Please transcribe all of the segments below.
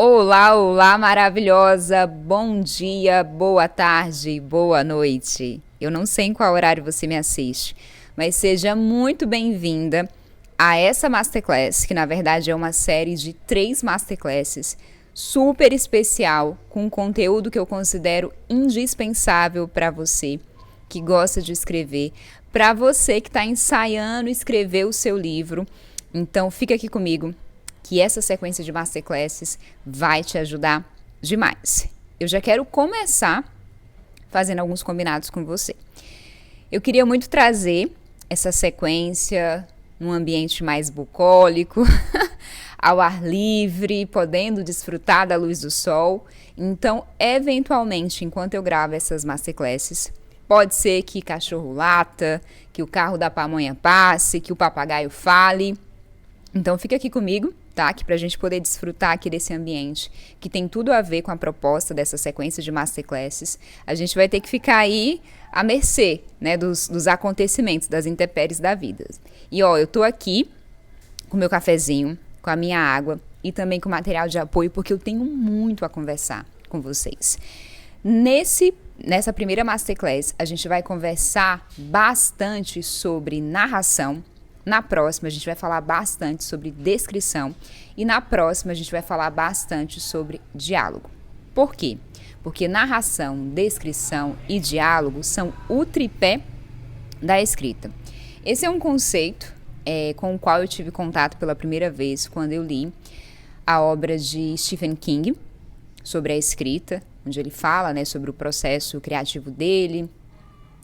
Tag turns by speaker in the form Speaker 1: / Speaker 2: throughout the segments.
Speaker 1: Olá, olá, maravilhosa! Bom dia, boa tarde, boa noite. Eu não sei em qual horário você me assiste, mas seja muito bem-vinda a essa Masterclass, que na verdade é uma série de 3 Masterclasses super especial, com conteúdo que eu considero indispensável para você que gosta de escrever, para você que está ensaiando escrever o seu livro. Então fica aqui comigo que essa sequência de masterclasses vai te ajudar demais. Eu já quero começar fazendo alguns combinados com você. Eu queria muito trazer essa sequência num ambiente mais bucólico, ao ar livre, podendo desfrutar da luz do sol. Então, eventualmente, enquanto eu gravo essas masterclasses, pode ser que cachorro lata, que o carro da pamonha passe, que o papagaio fale. Então fica aqui comigo, tá? Que pra gente poder desfrutar aqui desse ambiente, que tem tudo a ver com a proposta dessa sequência de masterclasses. A gente vai ter que ficar aí à mercê, né, dos acontecimentos, das intempéries da vida. E ó, eu tô aqui com meu cafezinho, com a minha água e também com material de apoio, porque eu tenho muito a conversar com vocês. Nessa primeira masterclass, a gente vai conversar bastante sobre narração. Na próxima, a gente vai falar bastante sobre descrição. E na próxima, a gente vai falar bastante sobre diálogo. Por quê? Porque narração, descrição e diálogo são o tripé da escrita. Esse é um conceito com o qual eu tive contato pela primeira vez quando eu li a obra de Stephen King sobre a escrita, onde ele fala, né, sobre o processo criativo dele.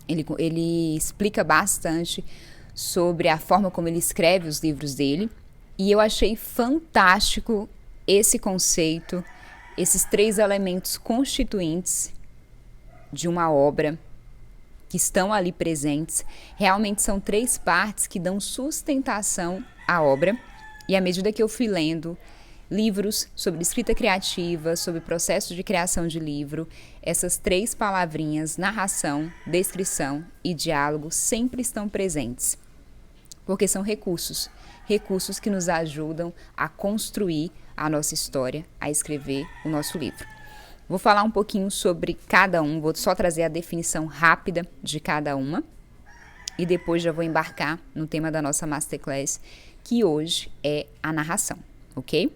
Speaker 1: Ele explica bastante sobre a forma como ele escreve os livros dele, e eu achei fantástico esse conceito, esses 3 elementos constituintes de uma obra que estão ali presentes. Realmente são 3 partes que dão sustentação à obra, e à medida que eu fui lendo livros sobre escrita criativa, sobre processo de criação de livro, essas 3 palavrinhas, narração, descrição e diálogo, sempre estão presentes. Porque são recursos que nos ajudam a construir a nossa história, a escrever o nosso livro. Vou falar um pouquinho sobre cada um, vou só trazer a definição rápida de cada uma e depois já vou embarcar no tema da nossa Masterclass, que hoje é a narração, ok?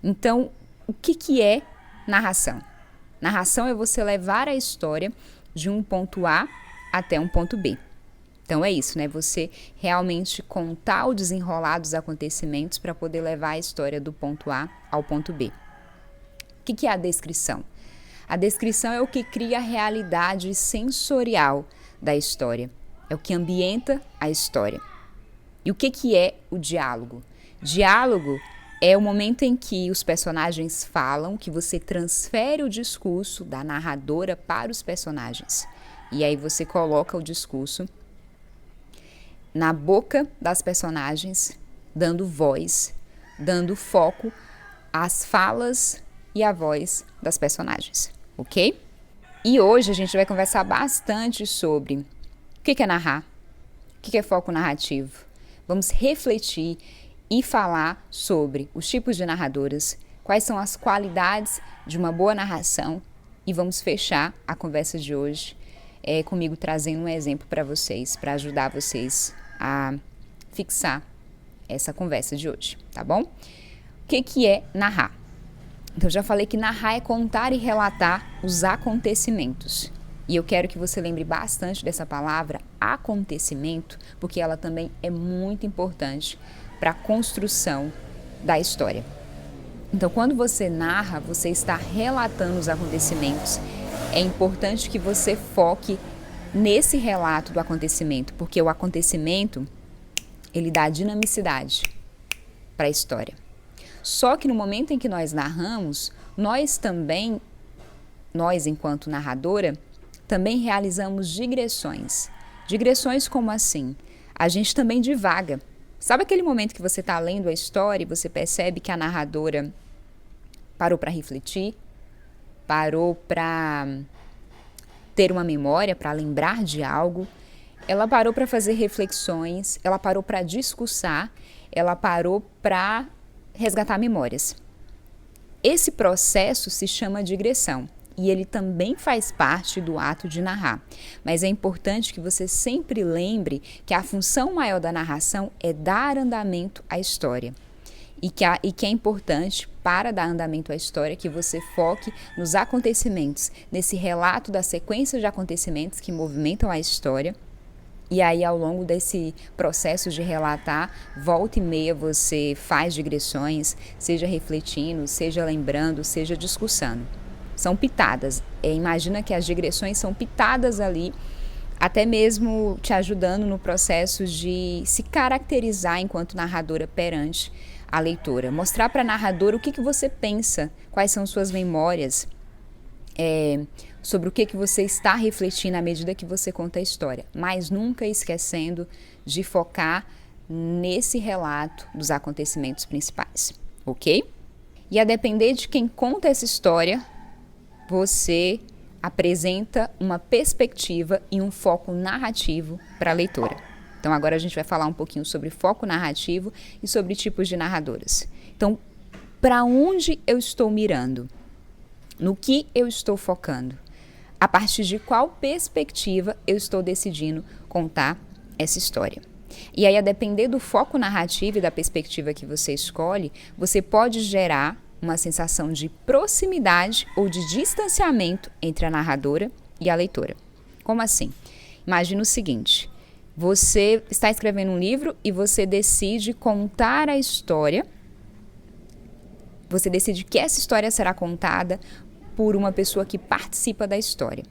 Speaker 1: Então, o que é narração? Narração é você levar a história de um ponto A até um ponto B. Então é isso, né? Você realmente contar o desenrolar dos acontecimentos para poder levar a história do ponto A ao ponto B. O que é a descrição? A descrição é o que cria a realidade sensorial da história. É o que ambienta a história. E o que é o diálogo? Diálogo é o momento em que os personagens falam, que você transfere o discurso da narradora para os personagens. E aí você coloca o discurso na boca das personagens, dando voz, dando foco às falas e à voz das personagens, ok? E hoje a gente vai conversar bastante sobre o que é narrar, o que é foco narrativo. Vamos refletir e falar sobre os tipos de narradoras, quais são as qualidades de uma boa narração, e vamos fechar a conversa de hoje comigo trazendo um exemplo para vocês, para ajudar vocês a fixar essa conversa de hoje, tá bom? O que é narrar? Então, eu já falei que narrar é contar e relatar os acontecimentos. E eu quero que você lembre bastante dessa palavra acontecimento, porque ela também é muito importante para a construção da história. Então, quando você narra, você está relatando os acontecimentos. É importante que você foque nesse relato do acontecimento, porque o acontecimento, ele dá dinamicidade para a história. Só que no momento em que nós narramos, nós enquanto narradora, também realizamos digressões. Digressões como assim? A gente também divaga. Sabe aquele momento que você está lendo a história e você percebe que a narradora parou para refletir, parou para ter uma memória, para lembrar de algo, ela parou para fazer reflexões, ela parou para discursar, ela parou para resgatar memórias. Esse processo se chama digressão e ele também faz parte do ato de narrar. Mas é importante que você sempre lembre que a função maior da narração é dar andamento à história. E que é importante, para dar andamento à história, que você foque nos acontecimentos, nesse relato da sequência de acontecimentos que movimentam a história. E aí, ao longo desse processo de relatar, volta e meia você faz digressões, seja refletindo, seja lembrando, seja discussando. São pitadas. Imagina que as digressões são pitadas ali, até mesmo te ajudando no processo de se caracterizar enquanto narradora perante a leitora. Mostrar para a narradora o que você pensa, quais são suas memórias, sobre o que você está refletindo à medida que você conta a história. Mas nunca esquecendo de focar nesse relato dos acontecimentos principais, ok? E a depender de quem conta essa história, você apresenta uma perspectiva e um foco narrativo para a leitora. Então agora a gente vai falar um pouquinho sobre foco narrativo e sobre tipos de narradoras. Então, para onde eu estou mirando? No que eu estou focando? A partir de qual perspectiva eu estou decidindo contar essa história? E aí, a depender do foco narrativo e da perspectiva que você escolhe, você pode gerar uma sensação de proximidade ou de distanciamento entre a narradora e a leitora. Como assim? Imagina o seguinte: você está escrevendo um livro e você decide contar a história. Você decide que essa história será contada por uma pessoa que participa da história,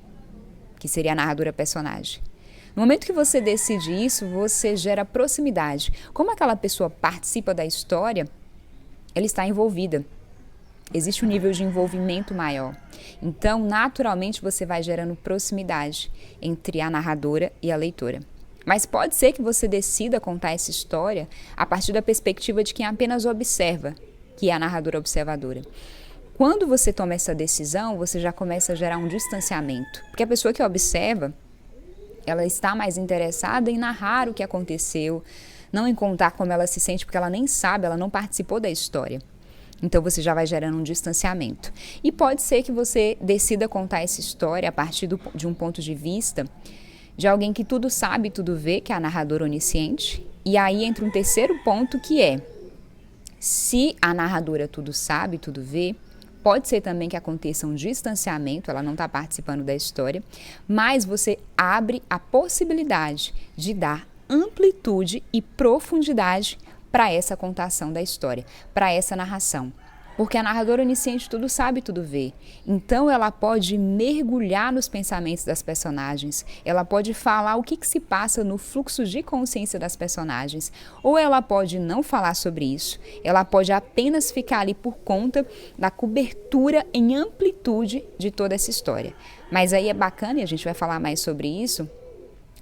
Speaker 1: que seria a narradora personagem. No momento que você decide isso, você gera proximidade. Como aquela pessoa participa da história, ela está envolvida. Existe um nível de envolvimento maior. Então, naturalmente, você vai gerando proximidade entre a narradora e a leitora. Mas pode ser que você decida contar essa história a partir da perspectiva de quem apenas observa, que é a narradora observadora. Quando você toma essa decisão, você já começa a gerar um distanciamento. Porque a pessoa que observa, ela está mais interessada em narrar o que aconteceu, não em contar como ela se sente, porque ela nem sabe, ela não participou da história. Então você já vai gerando um distanciamento. E pode ser que você decida contar essa história a partir de um ponto de vista de alguém que tudo sabe, tudo vê, que é a narradora onisciente. E aí entra um terceiro ponto, que é: se a narradora tudo sabe, tudo vê, pode ser também que aconteça um distanciamento, ela não está participando da história, mas você abre a possibilidade de dar amplitude e profundidade para essa contação da história, para essa narração. Porque a narradora onisciente tudo sabe, tudo vê. Então ela pode mergulhar nos pensamentos das personagens, ela pode falar o que se passa no fluxo de consciência das personagens, ou ela pode não falar sobre isso, ela pode apenas ficar ali por conta da cobertura em amplitude de toda essa história. Mas aí é bacana, e a gente vai falar mais sobre isso,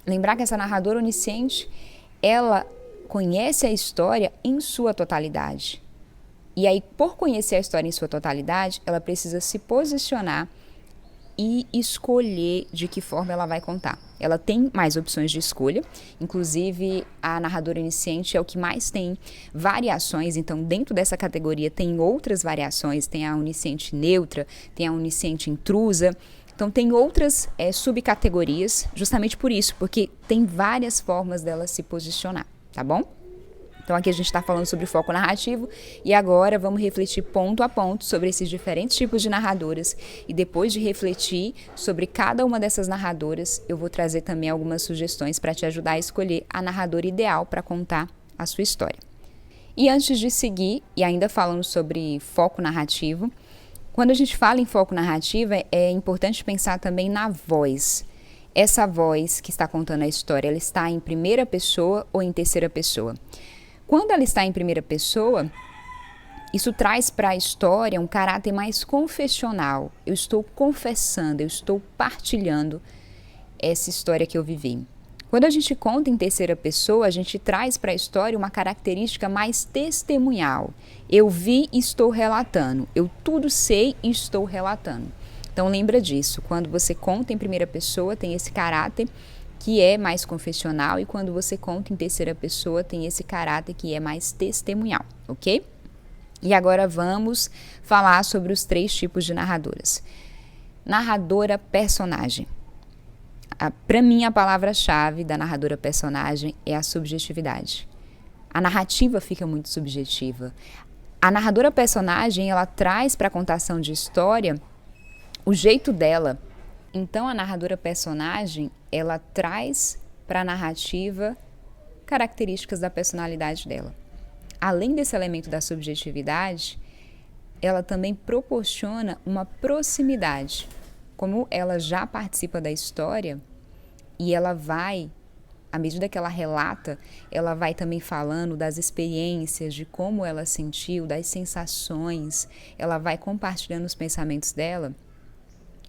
Speaker 1: lembrar que essa narradora onisciente, ela conhece a história em sua totalidade. E aí, por conhecer a história em sua totalidade, ela precisa se posicionar e escolher de que forma ela vai contar. Ela tem mais opções de escolha, inclusive a narradora iniciante é o que mais tem variações, então dentro dessa categoria tem outras variações, tem a onisciente neutra, tem a onisciente intrusa, então tem outras subcategorias, justamente por isso, porque tem várias formas dela se posicionar, tá bom? Então aqui a gente está falando sobre foco narrativo e agora vamos refletir ponto a ponto sobre esses diferentes tipos de narradoras e depois de refletir sobre cada uma dessas narradoras, eu vou trazer também algumas sugestões para te ajudar a escolher a narradora ideal para contar a sua história. E antes de seguir, e ainda falando sobre foco narrativo, quando a gente fala em foco narrativo é importante pensar também na voz. Essa voz que está contando a história, ela está em primeira pessoa ou em terceira pessoa? Quando ela está em primeira pessoa, isso traz para a história um caráter mais confessional. Eu estou confessando, eu estou partilhando essa história que eu vivi. Quando a gente conta em terceira pessoa, a gente traz para a história uma característica mais testemunhal. Eu vi e estou relatando. Eu tudo sei e estou relatando. Então lembra disso. Quando você conta em primeira pessoa, tem esse caráter que é mais confessional, e quando você conta em terceira pessoa tem esse caráter que é mais testemunhal, ok? E agora vamos falar sobre os 3 tipos de narradoras. Narradora personagem. Para mim, a palavra-chave da narradora personagem é a subjetividade. A narrativa fica muito subjetiva. A narradora personagem, ela traz para a contação de história o jeito dela. Então, a narradora personagem, ela traz para a narrativa características da personalidade dela. Além desse elemento da subjetividade, ela também proporciona uma proximidade. Como ela já participa da história e ela vai, à medida que ela relata, ela vai também falando das experiências, de como ela sentiu, das sensações, ela vai compartilhando os pensamentos dela,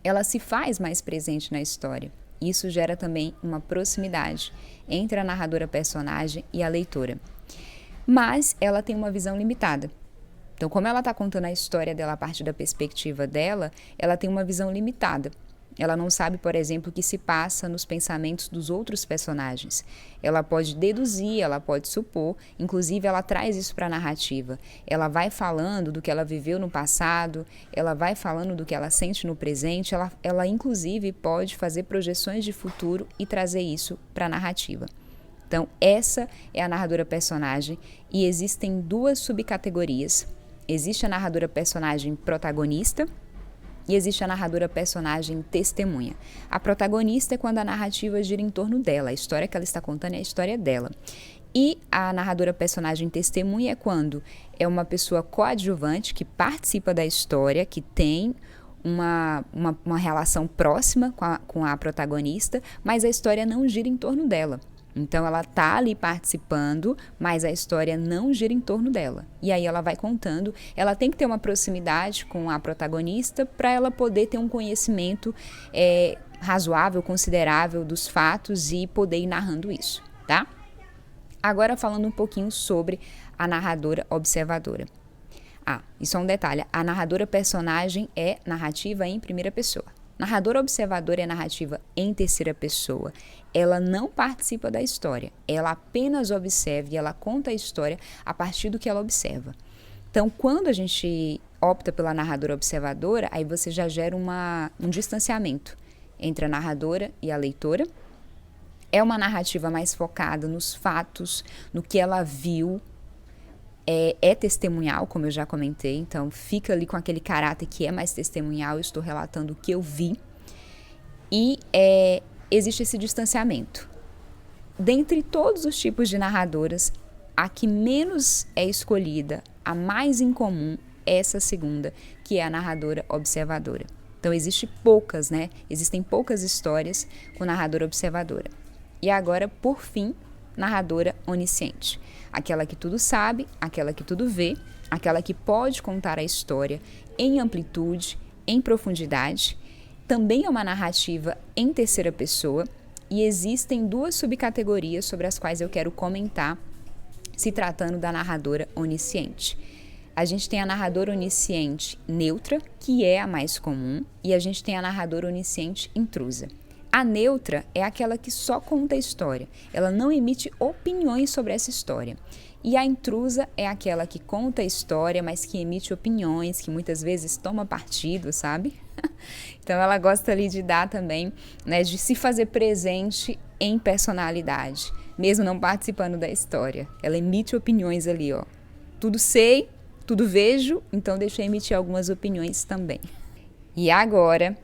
Speaker 1: ela se faz mais presente na história. Isso gera também uma proximidade entre a narradora personagem e a leitora. Mas ela tem uma visão limitada. Então, como ela está contando a história dela a partir da perspectiva dela, ela tem uma visão limitada. Ela não sabe, por exemplo, o que se passa nos pensamentos dos outros personagens. Ela pode deduzir, ela pode supor, inclusive ela traz isso para a narrativa. Ela vai falando do que ela viveu no passado, ela vai falando do que ela sente no presente, ela inclusive pode fazer projeções de futuro e trazer isso para a narrativa. Então, essa é a narradora personagem e existem 2 subcategorias. Existe a narradora personagem protagonista e existe a narradora personagem testemunha. A protagonista é quando a narrativa gira em torno dela, a história que ela está contando é a história dela. E a narradora personagem testemunha é quando é uma pessoa coadjuvante que participa da história, que tem uma relação próxima com a protagonista, mas a história não gira em torno dela. Então, ela está ali participando, mas a história não gira em torno dela. E aí ela vai contando, ela tem que ter uma proximidade com a protagonista para ela poder ter um conhecimento razoável, considerável dos fatos e poder ir narrando isso, tá? Agora falando um pouquinho sobre a narradora observadora. Isso é um detalhe, a narradora personagem é narrativa em primeira pessoa. Narradora observadora é narrativa em terceira pessoa. Ela não participa da história, ela apenas observa e ela conta a história a partir do que ela observa. Então, quando a gente opta pela narradora observadora, aí você já gera um distanciamento entre a narradora e a leitora. É uma narrativa mais focada nos fatos, no que ela viu. É testemunhal, como eu já comentei, então fica ali com aquele caráter que é mais testemunhal, eu estou relatando o que eu vi. E existe esse distanciamento. Dentre todos os tipos de narradoras, a que menos é escolhida, a mais incomum, é essa segunda, que é a narradora observadora. Então existem poucas histórias com narradora observadora. E agora, por fim, narradora onisciente. Aquela que tudo sabe, aquela que tudo vê, aquela que pode contar a história em amplitude, em profundidade. Também é uma narrativa em terceira pessoa e existem 2 subcategorias sobre as quais eu quero comentar, se tratando da narradora onisciente. A gente tem a narradora onisciente neutra, que é a mais comum, e a gente tem a narradora onisciente intrusa. A neutra é aquela que só conta a história, ela não emite opiniões sobre essa história. E a intrusa é aquela que conta a história, mas que emite opiniões, que muitas vezes toma partido, sabe? Então ela gosta ali de dar também, de se fazer presente em personalidade, mesmo não participando da história. Ela emite opiniões ali, Tudo sei, tudo vejo, então deixa eu emitir algumas opiniões também. E agora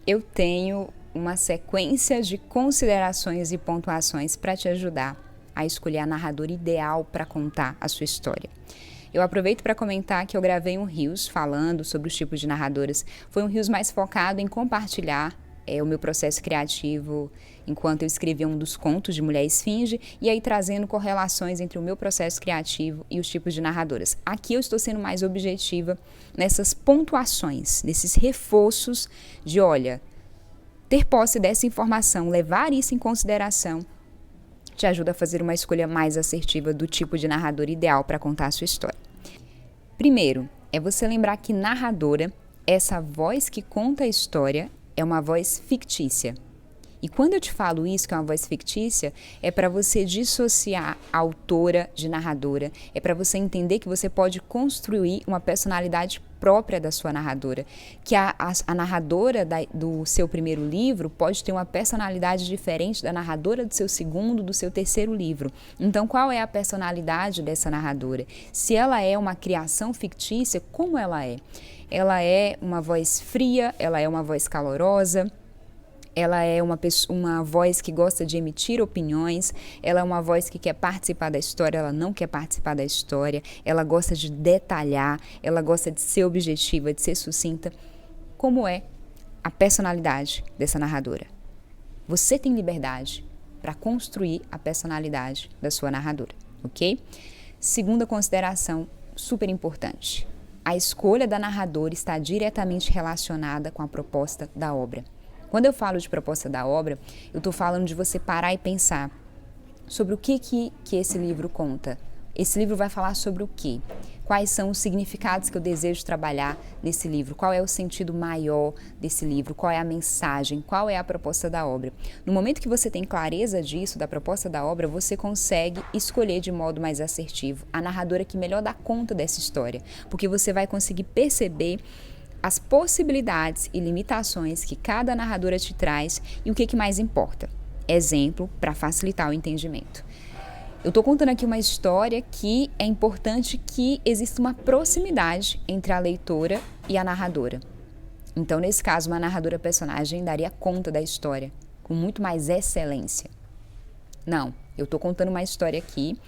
Speaker 1: eu tenho uma sequência de considerações e pontuações para te ajudar a escolher a narradora ideal para contar a sua história. Eu aproveito para comentar que eu gravei um Reels falando sobre os tipos de narradoras. Foi um Reels mais focado em compartilhar o meu processo criativo enquanto eu escrevia um dos contos de Mulher Esfinge e aí trazendo correlações entre o meu processo criativo e os tipos de narradoras. Aqui eu estou sendo mais objetiva nessas pontuações, nesses reforços de, ter posse dessa informação, levar isso em consideração, te ajuda a fazer uma escolha mais assertiva do tipo de narrador ideal para contar a sua história. Primeiro, é você lembrar que narradora, essa voz que conta a história, é uma voz fictícia. E quando eu te falo isso, que é uma voz fictícia, é para você dissociar a autora de narradora, é para você entender que você pode construir uma personalidade própria da sua narradora, que a narradora do seu primeiro livro pode ter uma personalidade diferente da narradora do seu segundo, do seu terceiro livro. Então, qual é a personalidade dessa narradora? Se ela é uma criação fictícia, como ela é? Ela é uma voz fria, ela é uma voz calorosa, ela é uma voz que gosta de emitir opiniões, ela é uma voz que quer participar da história, ela não quer participar da história, ela gosta de detalhar, ela gosta de ser objetiva, de ser sucinta. Como é a personalidade dessa narradora? Você tem liberdade para construir a personalidade da sua narradora, ok? Segunda consideração super importante. A escolha da narradora está diretamente relacionada com a proposta da obra. Quando eu falo de proposta da obra, eu estou falando de você parar e pensar sobre o que esse livro conta. Esse livro vai falar sobre o quê? Quais são os significados que eu desejo trabalhar nesse livro? Qual é o sentido maior desse livro? Qual é a mensagem? Qual é a proposta da obra? No momento que você tem clareza disso, da proposta da obra, você consegue escolher de modo mais assertivo a narradora que melhor dá conta dessa história, porque você vai conseguir perceber as possibilidades e limitações que cada narradora te traz e o que mais importa. Exemplo para facilitar o entendimento. Eu estou contando aqui uma história que é importante que exista uma proximidade entre a leitora e a narradora. Então, nesse caso, uma narradora personagem daria conta da história com muito mais excelência. Não, eu estou contando uma história aqui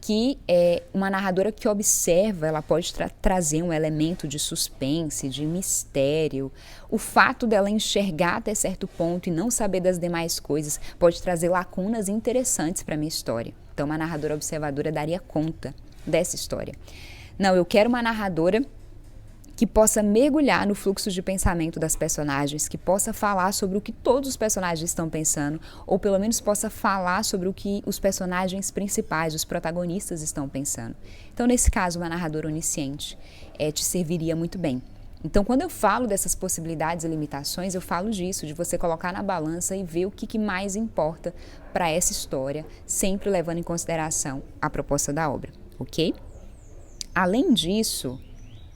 Speaker 1: que é uma narradora que observa, ela pode trazer um elemento de suspense, de mistério. O fato dela enxergar até certo ponto e não saber das demais coisas pode trazer lacunas interessantes para a minha história. Então, uma narradora observadora daria conta dessa história. Não, eu quero uma narradora que possa mergulhar no fluxo de pensamento das personagens, que possa falar sobre o que todos os personagens estão pensando, ou pelo menos possa falar sobre o que os personagens principais, os protagonistas estão pensando. Então, nesse caso, uma narradora onisciente te serviria muito bem. Então, quando eu falo dessas possibilidades e limitações, eu falo disso, de você colocar na balança e ver o que mais importa para essa história, sempre levando em consideração a proposta da obra, ok? Além disso,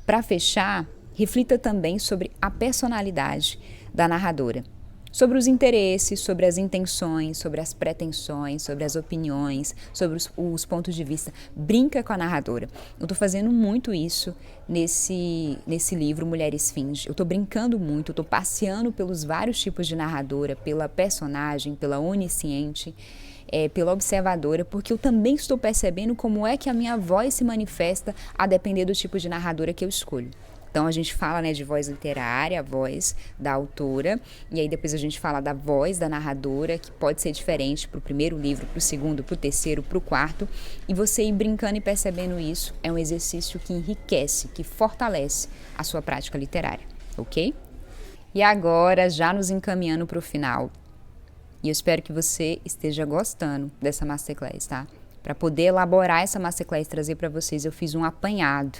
Speaker 1: para fechar, reflita também sobre a personalidade da narradora, sobre os interesses, sobre as intenções, sobre as pretensões, sobre as opiniões, sobre os pontos de vista. Brinca com a narradora. Eu estou fazendo muito isso nesse livro Mulher Esfinge. Eu estou brincando muito, eu estou passeando pelos vários tipos de narradora, pela personagem, pela onisciente, pela observadora, porque eu também estou percebendo como é que a minha voz se manifesta a depender do tipo de narradora que eu escolho. Então, a gente fala, né, de voz literária, a voz da autora, e aí depois a gente fala da voz da narradora, que pode ser diferente para o primeiro livro, para o segundo, para o terceiro, para o quarto, e você ir brincando e percebendo isso é um exercício que enriquece, que fortalece a sua prática literária, ok? E agora, já nos encaminhando para o final, e eu espero que você esteja gostando dessa Masterclass, tá? Para poder elaborar essa Masterclass e trazer para vocês, eu fiz um apanhado,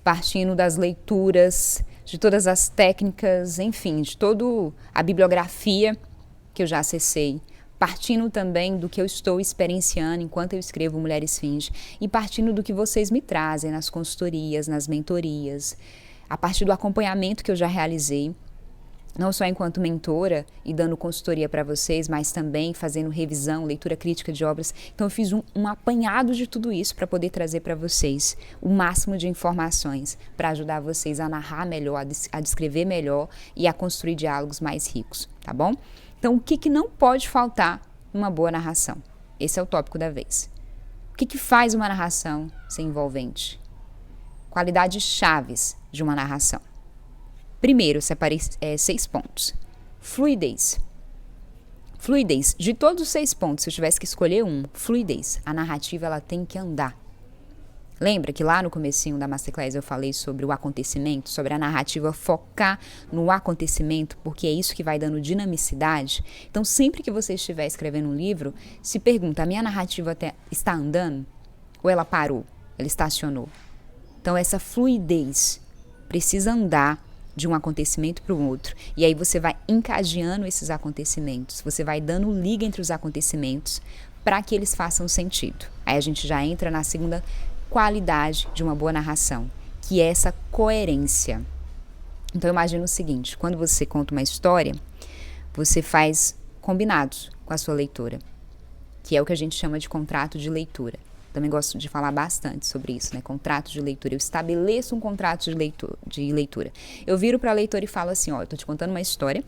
Speaker 1: partindo das leituras, de todas as técnicas, enfim, de toda a bibliografia que eu já acessei, partindo também do que eu estou experienciando enquanto eu escrevo Mulher Esfinge e partindo do que vocês me trazem nas consultorias, nas mentorias, a partir do acompanhamento que eu já realizei, não só enquanto mentora e dando consultoria para vocês, mas também fazendo revisão, leitura crítica de obras. Então eu fiz um apanhado de tudo isso para poder trazer para vocês o máximo de informações para ajudar vocês a narrar melhor, a descrever melhor e a construir diálogos mais ricos, tá bom? Então o que não pode faltar numa boa narração? Esse é o tópico da vez. O que faz uma narração ser envolvente? Qualidades chaves de uma narração. Primeiro, eu separei 6 pontos. Fluidez. Fluidez. De todos os 6 pontos, se eu tivesse que escolher um, fluidez. A narrativa ela tem que andar. Lembra que lá no comecinho da Masterclass eu falei sobre o acontecimento, sobre a narrativa focar no acontecimento, porque é isso que vai dando dinamicidade? Então, sempre que você estiver escrevendo um livro, se pergunta, a minha narrativa está andando? Ou ela parou? Ela estacionou? Então, essa fluidez precisa andar de um acontecimento para o outro. E aí você vai encadeando esses acontecimentos, você vai dando liga entre os acontecimentos para que eles façam sentido. Aí a gente já entra na segunda qualidade de uma boa narração, que é essa coerência. Então imagina o seguinte, quando você conta uma história, você faz combinados com a sua leitora, que é o que a gente chama de contrato de leitura. Também gosto de falar bastante sobre isso, né? Contrato de leitura. Eu estabeleço um contrato de leitura. Eu viro para a leitora e falo assim, ó, eu tô te contando uma história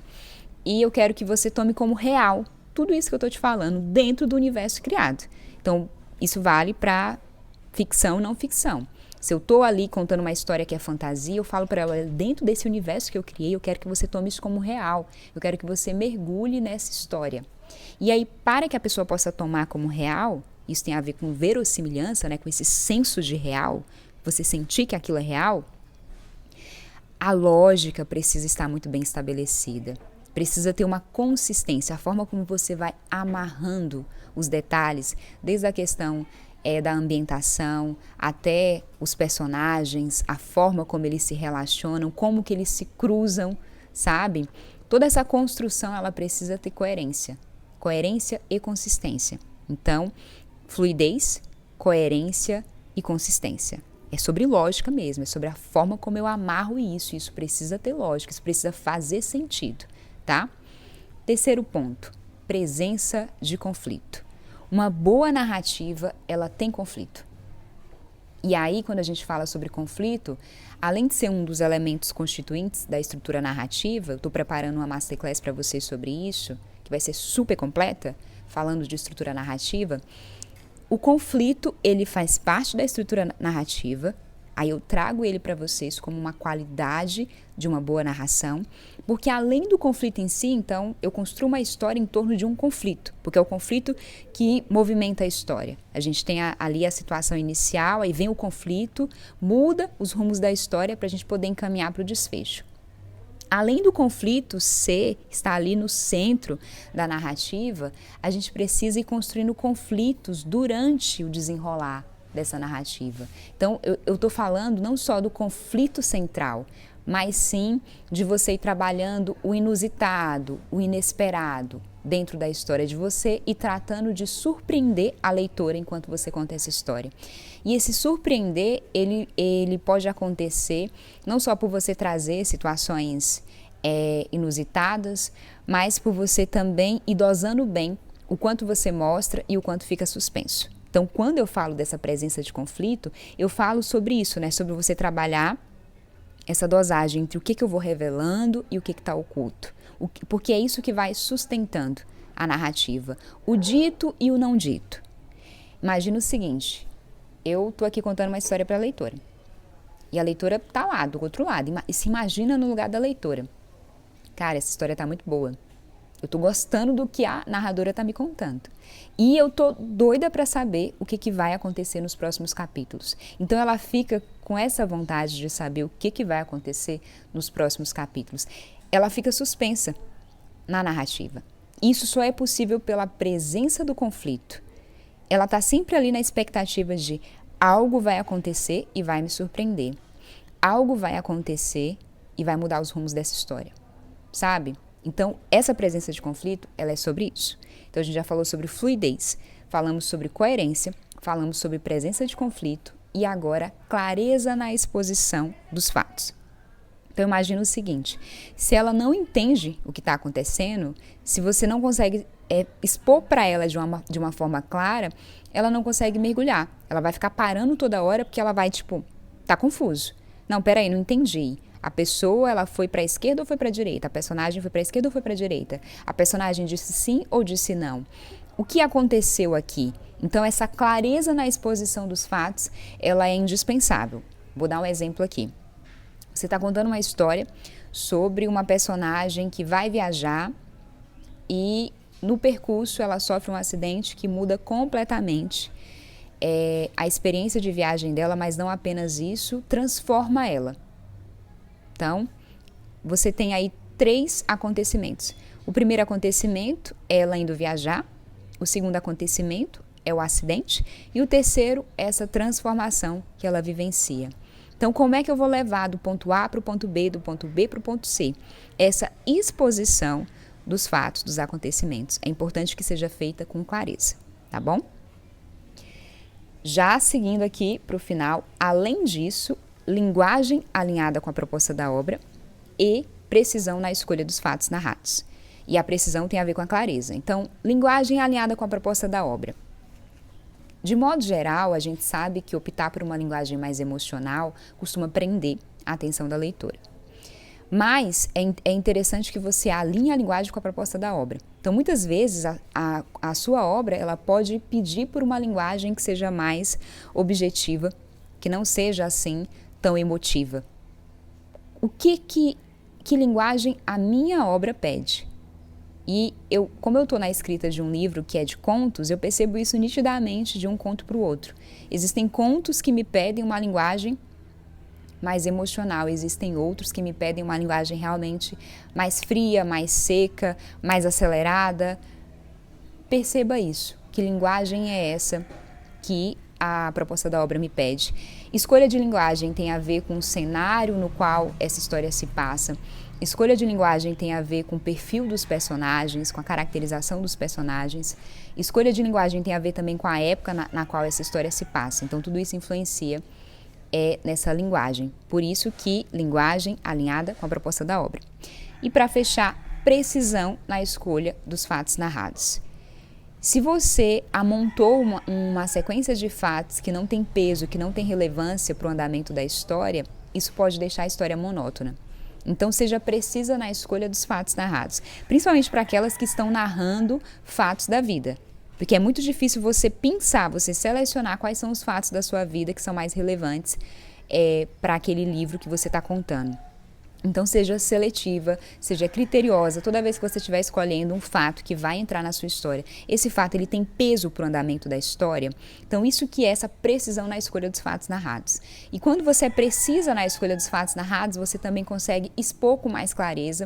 Speaker 1: e eu quero que você tome como real tudo isso que eu tô te falando dentro do universo criado. Então, isso vale para ficção e não ficção. Se eu tô ali contando uma história que é fantasia, eu falo para ela, dentro desse universo que eu criei, eu quero que você tome isso como real. Eu quero que você mergulhe nessa história. E aí, para que a pessoa possa tomar como real, isso tem a ver com verossimilhança, né, com esse senso de real, você sentir que aquilo é real, a lógica precisa estar muito bem estabelecida. Precisa ter uma consistência, a forma como você vai amarrando os detalhes, desde a questão da ambientação, até os personagens, a forma como eles se relacionam, como que eles se cruzam, sabe? Toda essa construção, ela precisa ter coerência e consistência. Então, fluidez, coerência e consistência. É sobre lógica mesmo, é sobre a forma como eu amarro isso precisa ter lógica, isso precisa fazer sentido, tá? Terceiro ponto, presença de conflito. Uma boa narrativa, ela tem conflito. E aí, quando a gente fala sobre conflito, além de ser um dos elementos constituintes da estrutura narrativa, eu estou preparando uma masterclass para vocês sobre isso, que vai ser super completa, falando de estrutura narrativa. O conflito, ele faz parte da estrutura narrativa, aí eu trago ele para vocês como uma qualidade de uma boa narração, porque além do conflito em si, então, eu construo uma história em torno de um conflito, porque é o conflito que movimenta a história. A gente tem ali a situação inicial, aí vem o conflito, muda os rumos da história para a gente poder encaminhar para o desfecho. Além do conflito estar ali no centro da narrativa, a gente precisa ir construindo conflitos durante o desenrolar dessa narrativa. Então, eu estou falando não só do conflito central, mas sim de você ir trabalhando o inusitado, o inesperado dentro da história de você e tratando de surpreender a leitora enquanto você conta essa história. E esse surpreender, ele pode acontecer não só por você trazer situações inusitadas, mas por você também ir dosando bem o quanto você mostra e o quanto fica suspenso. Então, quando eu falo dessa presença de conflito, eu falo sobre isso, né? Sobre você trabalhar essa dosagem entre o que eu vou revelando e o que está oculto. Porque é isso que vai sustentando a narrativa. O dito e o não dito. Imagina o seguinte, eu estou aqui contando uma história para a leitora. E a leitora está lá, do outro lado. E se imagina no lugar da leitora. Cara, essa história está muito boa. Eu estou gostando do que a narradora está me contando. E eu estou doida para saber o que vai acontecer nos próximos capítulos. Então ela fica com essa vontade de saber o que vai acontecer nos próximos capítulos. Ela fica suspensa na narrativa. Isso só é possível pela presença do conflito. Ela está sempre ali na expectativa de algo vai acontecer e vai me surpreender. Algo vai acontecer e vai mudar os rumos dessa história. Sabe? Então, essa presença de conflito, ela é sobre isso. Então, a gente já falou sobre fluidez, falamos sobre coerência, falamos sobre presença de conflito e agora clareza na exposição dos fatos. Então, imagina o seguinte, se ela não entende o que está acontecendo, se você não consegue expor para ela de uma forma clara, ela não consegue mergulhar. Ela vai ficar parando toda hora porque ela vai, tá confuso. Não, peraí, não entendi. A pessoa, ela foi para a esquerda ou foi para a direita? A personagem foi para a esquerda ou foi para a direita? A personagem disse sim ou disse não? O que aconteceu aqui? Então, essa clareza na exposição dos fatos, ela é indispensável. Vou dar um exemplo aqui. Você está contando uma história sobre uma personagem que vai viajar e, no percurso, ela sofre um acidente que muda completamente a experiência de viagem dela, mas não apenas isso, transforma ela. Então, você tem aí 3 acontecimentos. O primeiro acontecimento é ela indo viajar, o segundo acontecimento é o acidente e o terceiro é essa transformação que ela vivencia. Então, como é que eu vou levar do ponto A para o ponto B, do ponto B para o ponto C? Essa exposição dos fatos, dos acontecimentos. É importante que seja feita com clareza, tá bom? Já seguindo aqui para o final, além disso, linguagem alinhada com a proposta da obra e precisão na escolha dos fatos narrados. E a precisão tem a ver com a clareza. Então, linguagem alinhada com a proposta da obra. De modo geral, a gente sabe que optar por uma linguagem mais emocional costuma prender a atenção da leitora. Mas é interessante que você alinhe a linguagem com a proposta da obra. Então, muitas vezes, a sua obra ela pode pedir por uma linguagem que seja mais objetiva, que não seja assim tão emotiva. Que linguagem a minha obra pede? E como eu estou na escrita de um livro que é de contos, eu percebo isso nitidamente de um conto para o outro. Existem contos que me pedem uma linguagem mais emocional, existem outros que me pedem uma linguagem realmente mais fria, mais seca, mais acelerada. Perceba isso. Que linguagem é essa que a proposta da obra me pede? Escolha de linguagem tem a ver com o cenário no qual essa história se passa. Escolha de linguagem tem a ver com o perfil dos personagens, com a caracterização dos personagens. Escolha de linguagem tem a ver também com a época na qual essa história se passa. Então, tudo isso influencia nessa linguagem. Por isso que linguagem alinhada com a proposta da obra. E para fechar, precisão na escolha dos fatos narrados. Se você amontou uma sequência de fatos que não tem peso, que não tem relevância para o andamento da história, isso pode deixar a história monótona. Então, seja precisa na escolha dos fatos narrados, principalmente para aquelas que estão narrando fatos da vida. Porque é muito difícil você pensar, você selecionar quais são os fatos da sua vida que são mais relevantes para aquele livro que você está contando. Então, seja seletiva, seja criteriosa toda vez que você estiver escolhendo um fato que vai entrar na sua história. Esse fato ele tem peso para o andamento da história. Então, isso que é essa precisão na escolha dos fatos narrados. E quando você é precisa na escolha dos fatos narrados, você também consegue expor com mais clareza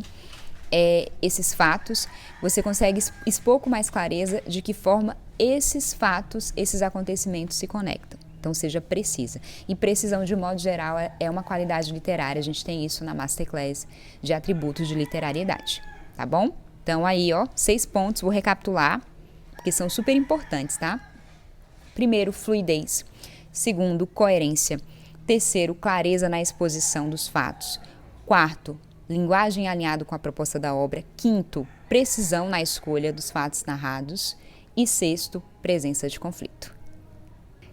Speaker 1: esses fatos, você consegue expor com mais clareza de que forma esses fatos, esses acontecimentos se conectam. Então, seja precisa. E precisão, de modo geral, é uma qualidade literária. A gente tem isso na Masterclass de atributos de literariedade. Tá bom? Então, aí, 6 pontos. Vou recapitular, porque são super importantes, tá? Primeiro, fluidez. Segundo, coerência. Terceiro, clareza na exposição dos fatos. Quarto, linguagem alinhada com a proposta da obra. Quinto, precisão na escolha dos fatos narrados. E sexto, presença de conflito.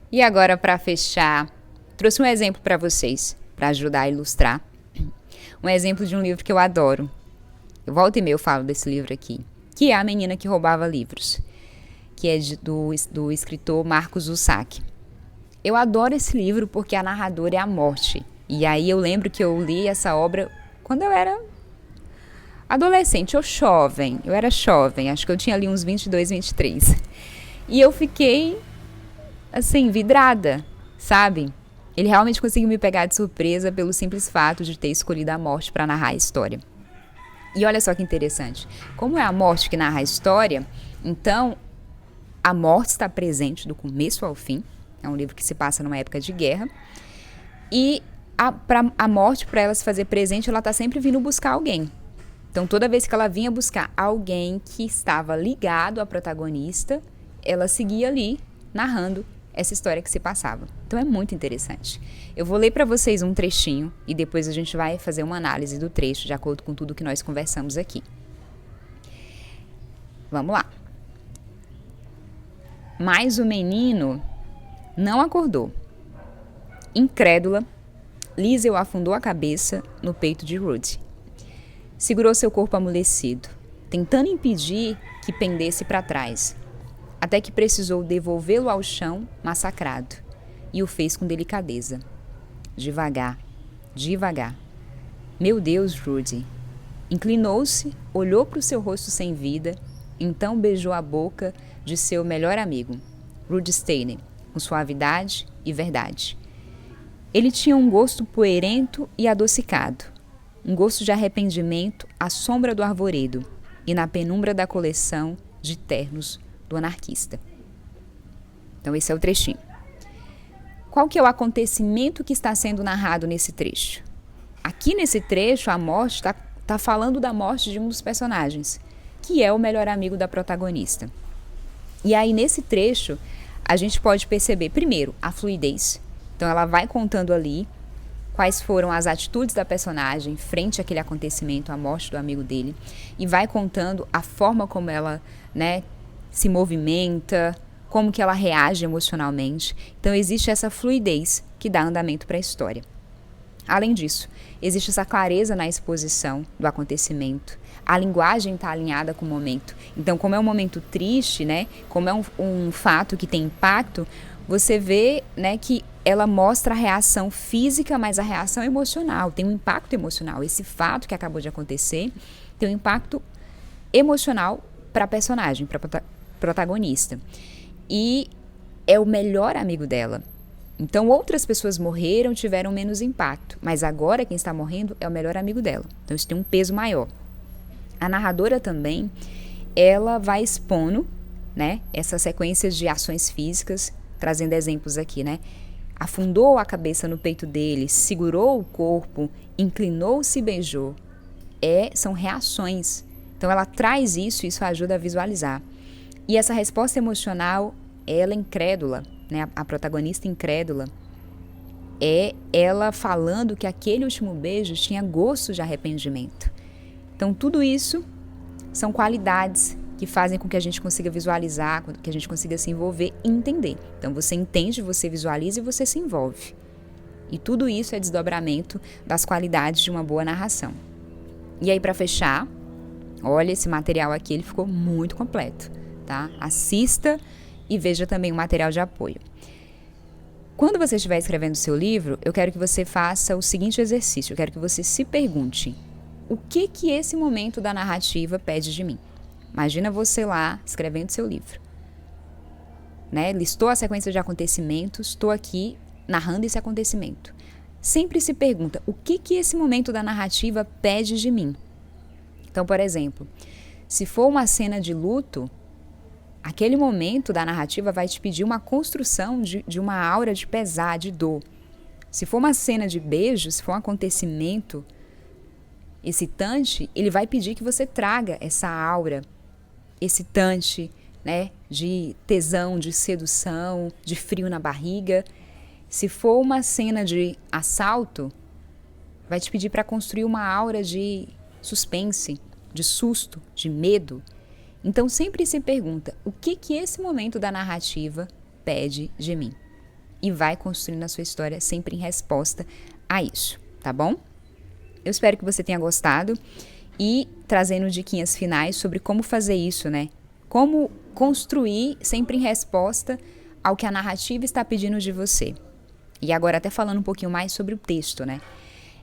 Speaker 1: E agora, para fechar, trouxe um exemplo para vocês, para ajudar a ilustrar. Um exemplo de um livro que eu adoro. Eu volta e meia eu falo desse livro aqui, que é A Menina que Roubava Livros, que é do escritor Marcos Zusak. Eu adoro esse livro porque a narradora é a morte. E aí eu lembro que eu li essa obra quando eu era adolescente ou jovem. Eu era jovem, acho que eu tinha ali uns 22, 23. E eu fiquei assim, vidrada, sabe? Ele realmente conseguiu me pegar de surpresa pelo simples fato de ter escolhido a morte para narrar a história. E olha só que interessante. Como é a morte que narra a história, então a morte está presente do começo ao fim. É um livro que se passa numa época de guerra. E a morte, para ela se fazer presente, ela está sempre vindo buscar alguém. Então, toda vez que ela vinha buscar alguém que estava ligado à protagonista, ela seguia ali, narrando essa história que se passava. Então é muito interessante. Eu vou ler para vocês um trechinho e depois a gente vai fazer uma análise do trecho de acordo com tudo que nós conversamos aqui. Vamos lá. Mas o menino não acordou. Incrédula, Liesel afundou a cabeça no peito de Rudy. Segurou seu corpo amolecido, tentando impedir que pendesse para trás, até que precisou devolvê-lo ao chão, massacrado, e o fez com delicadeza. Devagar, devagar. Meu Deus, Rudy. Inclinou-se, olhou para o seu rosto sem vida, então beijou a boca de seu melhor amigo, Rudy Steiner, com suavidade e verdade. Ele tinha um gosto poerento e adocicado, um gosto de arrependimento à sombra do arvoredo e na penumbra da coleção de ternos do anarquista. Então esse é o trechinho. Qual que é o acontecimento que está sendo narrado nesse trecho? Aqui nesse trecho, a morte está falando da morte de um dos personagens, que é o melhor amigo da protagonista. E aí, nesse trecho, a gente pode perceber, primeiro, a fluidez. Então, ela vai contando ali quais foram as atitudes da personagem frente àquele acontecimento, a morte do amigo dele, e vai contando a forma como ela, né, se movimenta, como que ela reage emocionalmente. Então, existe essa fluidez que dá andamento para a história. Além disso, existe essa clareza na exposição do acontecimento. A linguagem está alinhada com o momento. Então, como é um momento triste, né, como é um fato que tem impacto, você vê, né, que ela mostra a reação física, mas a reação emocional. Tem um impacto emocional. Esse fato que acabou de acontecer tem um impacto emocional para a personagem, para a protagonista. E é o melhor amigo dela. Então, outras pessoas morreram, tiveram menos impacto. Mas agora quem está morrendo é o melhor amigo dela. Então, isso tem um peso maior. A narradora também, ela vai expondo, né, essas sequências de ações físicas, trazendo exemplos aqui, né? Afundou a cabeça no peito dele, segurou o corpo, inclinou-se e beijou. São reações. Então, ela traz isso ajuda a visualizar. E essa resposta emocional, ela é incrédula, né? A protagonista incrédula, é ela falando que aquele último beijo tinha gosto de arrependimento. Então, tudo isso são qualidades que fazem com que a gente consiga visualizar, que a gente consiga se envolver e entender. Então, você entende, você visualiza e você se envolve. E tudo isso é desdobramento das qualidades de uma boa narração. E aí, para fechar, olha, esse material aqui, ele ficou muito completo, tá? Assista e veja também o material de apoio. Quando você estiver escrevendo o seu livro, eu quero que você faça o seguinte exercício. Eu quero que você se pergunte: o que esse momento da narrativa pede de mim? Imagina você lá escrevendo seu livro, né? Listou a sequência de acontecimentos, estou aqui narrando esse acontecimento. Sempre se pergunta: o que esse momento da narrativa pede de mim? Então, por exemplo, se for uma cena de luto, aquele momento da narrativa vai te pedir uma construção de uma aura de pesar, de dor. Se for uma cena de beijo, se for um acontecimento excitante, ele vai pedir que você traga essa aura excitante, né, de tesão, de sedução, de frio na barriga. Se for uma cena de assalto, vai te pedir para construir uma aura de suspense, de susto, de medo. Então, sempre se pergunta: o que esse momento da narrativa pede de mim? E vai construindo a sua história sempre em resposta a isso, tá bom? Eu espero que você tenha gostado e trazendo diquinhas finais sobre como fazer isso, né? Como construir sempre em resposta ao que a narrativa está pedindo de você. E agora até falando um pouquinho mais sobre o texto, né?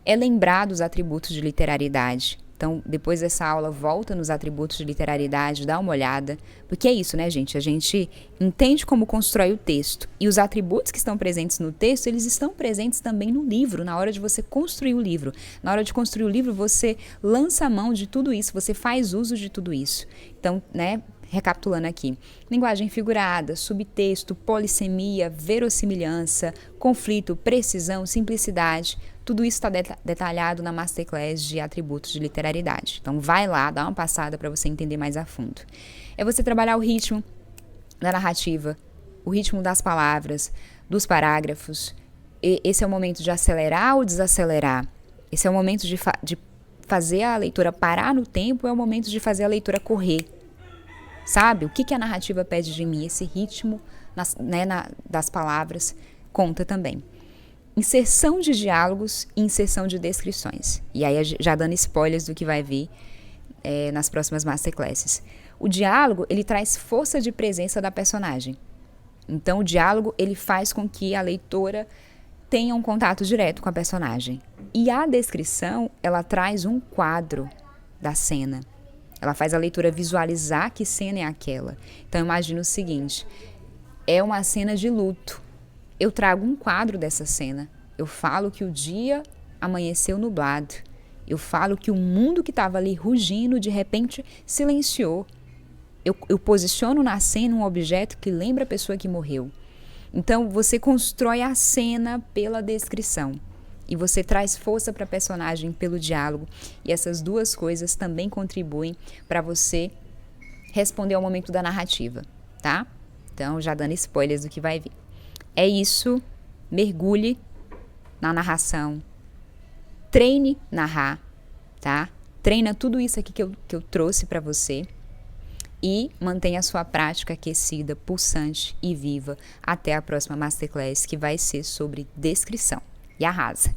Speaker 1: É lembrar dos atributos de literariedade. Então, depois dessa aula, volta nos atributos de literariedade, dá uma olhada. Porque é isso, né, gente? A gente entende como constrói o texto. E os atributos que estão presentes no texto, eles estão presentes também no livro, na hora de você construir o livro. Na hora de construir o livro, você lança a mão de tudo isso, você faz uso de tudo isso. Então, né, recapitulando aqui: linguagem figurada, subtexto, polissemia, verossimilhança, conflito, precisão, simplicidade. Tudo isso está detalhado na Masterclass de atributos de literariedade. Então, vai lá, dá uma passada para você entender mais a fundo. É você trabalhar o ritmo da narrativa, o ritmo das palavras, dos parágrafos. Esse é o momento de acelerar ou desacelerar. Esse é o momento de fazer a leitura parar no tempo, é o momento de fazer a leitura correr. Sabe? O que a narrativa pede de mim? Esse ritmo das palavras conta também. Inserção de diálogos e inserção de descrições. E aí, já dando spoilers do que vai vir nas próximas masterclasses. O diálogo, ele traz força de presença da personagem. Então, o diálogo, ele faz com que a leitora tenha um contato direto com a personagem. E a descrição, ela traz um quadro da cena. Ela faz a leitura visualizar que cena é aquela. Então, imagina o seguinte: é uma cena de luto. Eu trago um quadro dessa cena. Eu falo que o dia amanheceu nublado. Eu falo que o mundo que estava ali rugindo, de repente, silenciou. Eu posiciono na cena um objeto que lembra a pessoa que morreu. Então você constrói a cena pela descrição e você traz força para a personagem pelo diálogo, e essas duas coisas também contribuem para você responder ao momento da narrativa, tá? Então, já dando spoilers do que vai vir. É isso, mergulhe na narração, treine narrar, tá? Treina tudo isso aqui que eu trouxe para você e mantenha a sua prática aquecida, pulsante e viva até a próxima Masterclass, que vai ser sobre descrição. E arrasa!